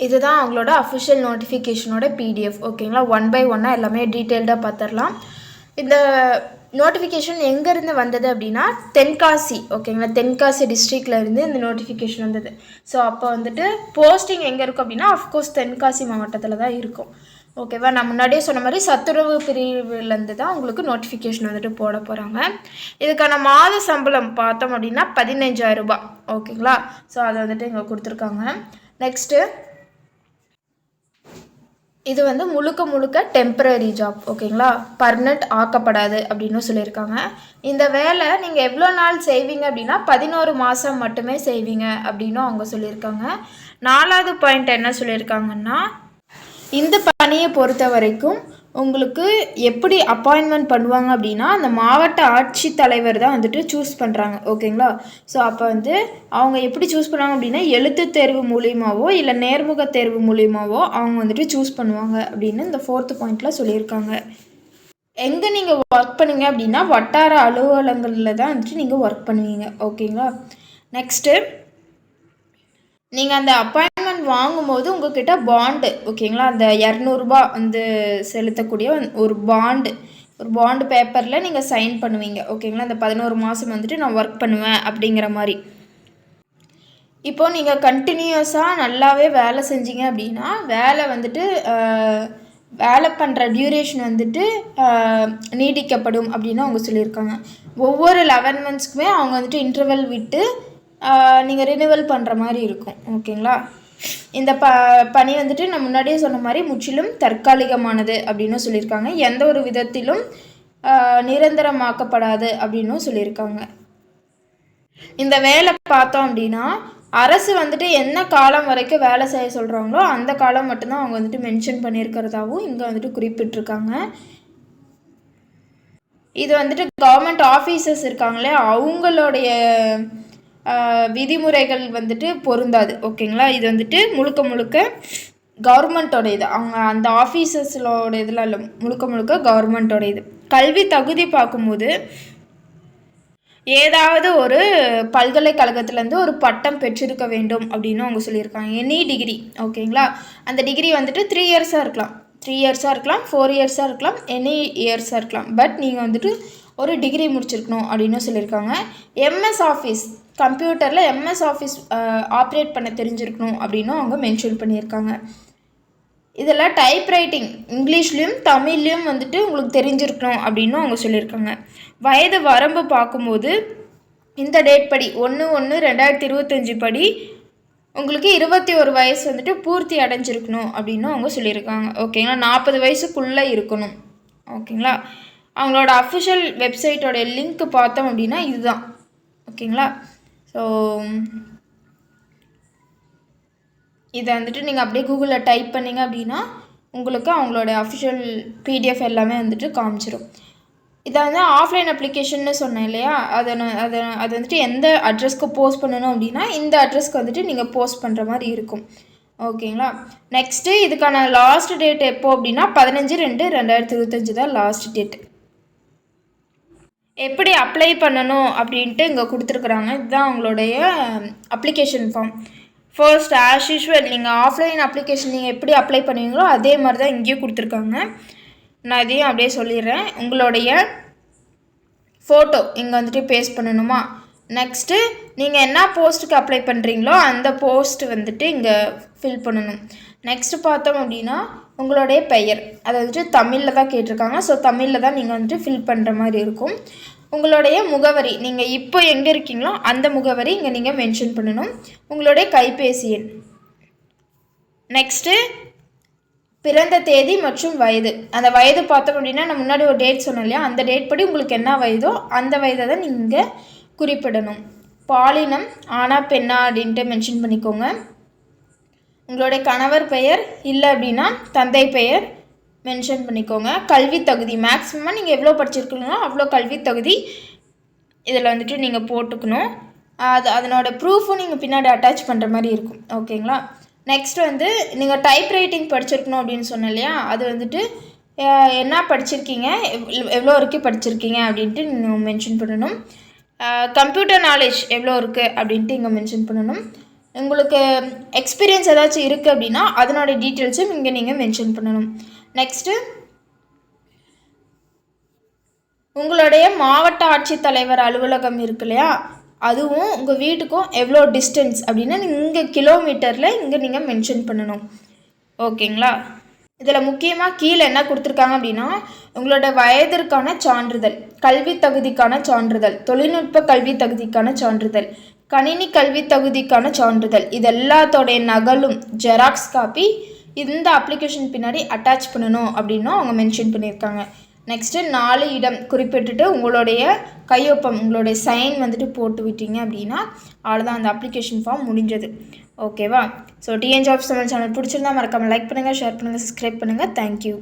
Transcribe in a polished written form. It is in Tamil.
இதுதான் அவங்களோட அஃபிஷியல் நோட்டிஃபிகேஷனோட பிடிஎஃப். ஓகேங்களா, 1 by 1 எல்லாமே டீட்டெயில்டாக பார்த்துடலாம். இந்த நோட்டிஃபிகேஷன் எங்கேருந்து வந்தது அப்படின்னா தென்காசி. ஓகேங்களா, தென்காசி டிஸ்ட்ரிக்டில் இருந்து இந்த நோட்டிஃபிகேஷன் வந்தது. ஸோ அப்போ வந்துட்டு போஸ்டிங் எங்கே இருக்கும் அப்படின்னா அஃப்கோர்ஸ் தென்காசி மாவட்டத்தில் தான் இருக்கும். ஓகேவா, நான் முன்னாடியே சொன்ன மாதிரி சத்துணவு பிரிவுலேருந்து தான் உங்களுக்கு நோட்டிஃபிகேஷன் வந்துட்டு போட போகிறாங்க. இதுக்கான மாத சம்பளம் பார்த்தோம் அப்படின்னா 15,000 ரூபாய். ஓகேங்களா, ஸோ அதை வந்துட்டு இங்கே கொடுத்துருக்காங்க. நெக்ஸ்ட்டு இது வந்து முழுக்க டெம்பரரி ஜாப். ஓகேங்களா, பர்மனெண்ட் ஆக்கப்படாது அப்படின்னு சொல்லியிருக்காங்க. இந்த வேலை நீங்கள் எவ்வளோ நாள் செய்வீங்க அப்படின்னா 11 மாதம் மட்டுமே செய்வீங்க அப்படின்னு அவங்க சொல்லியிருக்காங்க. 4வது பாயிண்ட் என்ன சொல்லியிருக்காங்கன்னா, இந்த பணியை பொறுத்த வரைக்கும் உங்களுக்கு எப்படி அப்பாயின்மெண்ட் பண்ணுவாங்க அப்படின்னா அந்த மாவட்ட ஆட்சித்தலைவர் தான் வந்துட்டு சூஸ் பண்ணுறாங்க. ஓகேங்களா, ஸோ அப்போ வந்து அவங்க எப்படி சூஸ் பண்ணுவாங்க அப்படின்னா எழுத்து தேர்வு மூலியமாவோ இல்லை நேர்முக தேர்வு மூலியமாவோ அவங்க வந்துட்டு சூஸ் பண்ணுவாங்க அப்படின்னு இந்த 4th பாயிண்டில் சொல்லியிருக்காங்க. எங்கே நீங்கள் ஒர்க் பண்ணுவீங்க அப்படின்னா வட்டார அலுவலகங்களில் தான் வந்துட்டு நீங்கள் ஒர்க் பண்ணுவீங்க. ஓகேங்களா, நெக்ஸ்ட்டு நீங்கள் அந்த அப்பாயின்மெண்ட் வாங்கும்போது உங்கள்கிட்ட பாண்டு, ஓகேங்களா, அந்த 200 ரூபா வந்து செலுத்தக்கூடிய ஒரு பாண்டு பேப்பரில் நீங்கள் சைன் பண்ணுவீங்க. ஓகேங்களா, அந்த 11 மாதம் வந்துட்டு நான் ஒர்க் பண்ணுவேன் அப்படிங்கிற மாதிரி. இப்போது நீங்கள் கண்டினியூஸாக நல்லாவே வேலை செஞ்சீங்க அப்படின்னா வேலை பண்ணுற டியூரேஷன் வந்துட்டு நீடிக்கப்படும் அப்படின்னு அவங்க சொல்லியிருக்காங்க. ஒவ்வொரு 11 மந்த்ஸ்க்குமே அவங்க வந்துட்டு இன்டர்வல் விட்டு நீங்கள் ரினிவல் பண்ணுற மாதிரி இருக்கும். ஓகேங்களா, இந்த பணி வந்துட்டு நான் முன்னாடியே சொன்ன மாதிரி முற்றிலும் தற்காலிகமானது அப்படின்னு சொல்லியிருக்காங்க. எந்த ஒரு விதத்திலும் நிரந்தரமாக்கப்படாது அப்படின்னும் சொல்லியிருக்காங்க. இந்த வேலை பார்த்தோம் அப்படின்னா அரசு வந்துட்டு என்ன காலம் வரைக்கும் வேலை செய்ய சொல்கிறாங்களோ அந்த காலம் மட்டும்தான் அவங்க வந்துட்டு மென்ஷன் பண்ணியிருக்கிறதாவும் இங்கே வந்துட்டு குறிப்பிட்டிருக்காங்க. இது வந்துட்டு கவர்மெண்ட் ஆஃபீஸர்ஸ் இருக்காங்களே அவங்களுடைய விதிமுறைகள் வந்துட்டு பொருந்தாது. ஓகேங்களா, இது வந்துட்டு முழுக்க கவர்மெண்ட்டோட இது. அவங்க அந்த ஆஃபீஸர்ஸோட இதெல்லாம் இல்லை, முழுக்க கவர்மெண்ட்டோட இது. கல்வி தகுதி பார்க்கும்போது ஏதாவது ஒரு பல்கலைக்கழகத்துலேருந்து ஒரு பட்டம் பெற்றிருக்க வேண்டும் அப்படின்னு அவங்க சொல்லியிருக்காங்க. Any degree. ஓகேங்களா, அந்த டிகிரி வந்துட்டு 3 இயர்ஸாக இருக்கலாம், 4 இயர்ஸாக இருக்கலாம், எனி இயர்ஸாக இருக்கலாம். பட் நீங்கள் வந்துட்டு ஒரு டிகிரி முடிச்சிருக்கணும் அப்படின்னு சொல்லியிருக்காங்க. எம்எஸ் ஆஃபீஸ், கம்ப்யூட்டரில் எம்எஸ் ஆஃபீஸ் ஆப்ரேட் பண்ண தெரிஞ்சிருக்கணும் அப்படின்னும் அவங்க மென்ஷன் பண்ணியிருக்காங்க. இதில் டைப்ரைட்டிங் இங்கிலீஷ்லேயும் தமிழ்லேயும் வந்துட்டு உங்களுக்கு தெரிஞ்சிருக்கணும் அப்படின்னும் அவங்க சொல்லியிருக்காங்க. வயது வரம்பு பார்க்கும்போது இந்த டேட் படி 1/1/2025 படி உங்களுக்கு 21 வயசு வந்துட்டு பூர்த்தி அடைஞ்சிருக்கணும் அப்படின்னு அவங்க சொல்லியிருக்காங்க. ஓகேங்களா, 40 வயசுக்குள்ளே இருக்கணும். ஓகேங்களா, அவங்களோட அஃபிஷியல் வெப்சைட்டோட லிங்க் பார்த்தோம் அப்படின்னா இதுதான். ஓகேங்களா, ஸோ இதை வந்துட்டு நீங்கள் அப்படியே கூகுளில் டைப் பண்ணிங்க அப்படின்னா உங்களுக்கு அவங்களோட அஃபிஷியல் பிடிஎஃப் எல்லாமே வந்துட்டு காமிச்சிடும். இதை வந்து ஆஃப்லைன் அப்ளிகேஷன்னு சொன்னேன் இல்லையா, அது வந்துட்டு எந்த அட்ரஸ்க்கு போஸ்ட் பண்ணணும் அப்படின்னா இந்த அட்ரஸ்க்கு வந்துட்டு நீங்கள் போஸ்ட் பண்ணுற மாதிரி இருக்கும். ஓகேங்களா, நெக்ஸ்ட்டு இதுக்கான லாஸ்ட் டேட் எப்போ அப்படின்னா 15/2/2025 தான் லாஸ்ட் டேட். எப்படி அப்ளை பண்ணணும் அப்படின்ட்டு இங்கே கொடுத்துருக்குறாங்க. இதுதான் அவங்களுடைய application form. First as usual நீங்கள் ஆஃப்லைன் அப்ளிகேஷன் நீங்கள் எப்படி அப்ளை பண்ணுவீங்களோ அதே மாதிரி தான் இங்கேயும் கொடுத்துருக்காங்க. நான் இதையும் அப்படியே சொல்லிடுறேன். உங்களுடைய ஃபோட்டோ இங்கே வந்துட்டு பேஸ்ட் பண்ணணுமா. நெக்ஸ்ட்டு நீங்கள் என்ன போஸ்ட்டுக்கு அப்ளை பண்ணுறீங்களோ அந்த போஸ்ட் வந்துட்டு இங்கே ஃபில் பண்ணணும். நெக்ஸ்ட்டு பார்த்தோம் அப்படின்னா உங்களுடைய பெயர், அதை வந்துட்டு தமிழில் தான் கேட்டிருக்காங்க. ஸோ தமிழில் தான் நீங்கள் வந்துட்டு ஃபில் பண்ணுற மாதிரி இருக்கும். உங்களுடைய முகவரி, நீங்கள் இப்போ எங்கே இருக்கீங்களோ அந்த முகவரி இங்கே நீங்கள் மென்ஷன் பண்ணணும். உங்களுடைய கைபேசி எண், நெக்ஸ்ட்டு பிறந்த தேதி மற்றும் வயது. அந்த வயது பார்த்தோம் அப்படின்னா நான் முன்னாடி ஒரு டேட் சொன்னேன் இல்லையா, அந்த டேட் படி உங்களுக்கு என்ன வயதோ அந்த வயதை தான் நீங்கள் குறிப்பிடணும். பாலினம் ஆனா பெண்ணா அப்படின்ட்டு மென்ஷன் பண்ணிக்கோங்க. உங்களுடைய கணவர் பெயர் இல்லை அப்படின்னா தந்தை பெயர் மென்ஷன் பண்ணிக்கோங்க. கல்வி தகுதி மேக்ஸிமமாக நீங்கள் எவ்வளோ படிச்சிருக்கீங்களோ அவ்வளோ கல்வி தகுதி இதில் வந்துட்டு நீங்கள் போட்டுக்கணும். அதனோட ப்ரூஃபும் நீங்கள் பின்னாடி அட்டாச் பண்ணுற மாதிரி இருக்கும். ஓகேங்களா, நெக்ஸ்ட் வந்து நீங்கள் டைப் ரைட்டிங் படிச்சிருக்கணும் அப்படின்னு சொன்னேன் இல்லையா, அது வந்துட்டு என்ன படிச்சிருக்கீங்க, எவ்வளோ வரைக்கும் படிச்சிருக்கீங்க அப்படின்ட்டு நீங்கள் மென்ஷன் பண்ணணும். கம்ப்யூட்டர் நாலேஜ் எவ்வளோ இருக்குது அப்படின்ட்டு இங்கே மென்ஷன் பண்ணணும். உங்களுக்கு எக்ஸ்பீரியன்ஸ் ஏதாச்சும் இருக்குது அப்படின்னா அதனோட டீட்டெயில்ஸும் இங்கே நீங்கள் மென்ஷன் பண்ணணும். நெக்ஸ்ட்டு உங்களுடைய மாவட்ட ஆட்சித்தலைவர் அலுவலகம் இருக்கு இல்லையா, அதுவும் உங்கள் வீட்டுக்கும் எவ்வளோ டிஸ்டன்ஸ் அப்படின்னு இங்கே கிலோமீட்டரில் இங்கே நீங்கள் மென்ஷன் பண்ணணும். ஓகேங்களா? இதில் முக்கியமாக கீழே என்ன கொடுத்துருக்காங்க அப்படின்னா உங்களோட வயதிற்கான சான்றிதழ், கல்வி தகுதிக்கான சான்றிதழ், தொழில்நுட்ப கல்வி தகுதிக்கான சான்றிதழ், கணினி கல்வி தகுதிக்கான சான்றிதழ், இது எல்லாத்தோடைய நகலும் ஜெராக்ஸ் காப்பி இந்த அப்ளிகேஷன் பின்னாடி அட்டாச் பண்ணணும் அப்படின்னும் அவங்க மென்ஷன் பண்ணியிருக்காங்க. நெக்ஸ்ட்டு 4 இடம் குறிப்பிட்டுட்டு உங்களுடைய கையொப்பம், உங்களுடைய சைன் வந்துட்டு போட்டு விட்டீங்க அப்படின்னா அவ்வளோதான், அந்த அப்ளிகேஷன் ஃபார்ம் முடிஞ்சது. ஓகேவா? So TN jobs Tamil channel பிடிச்சிருந்தா மறக்காமல் லைக் பண்ணுங்கள், ஷேர் பண்ணுங்கள், சப்ஸ்கிரைப் பண்ணுங்கள். தேங்க்யூ.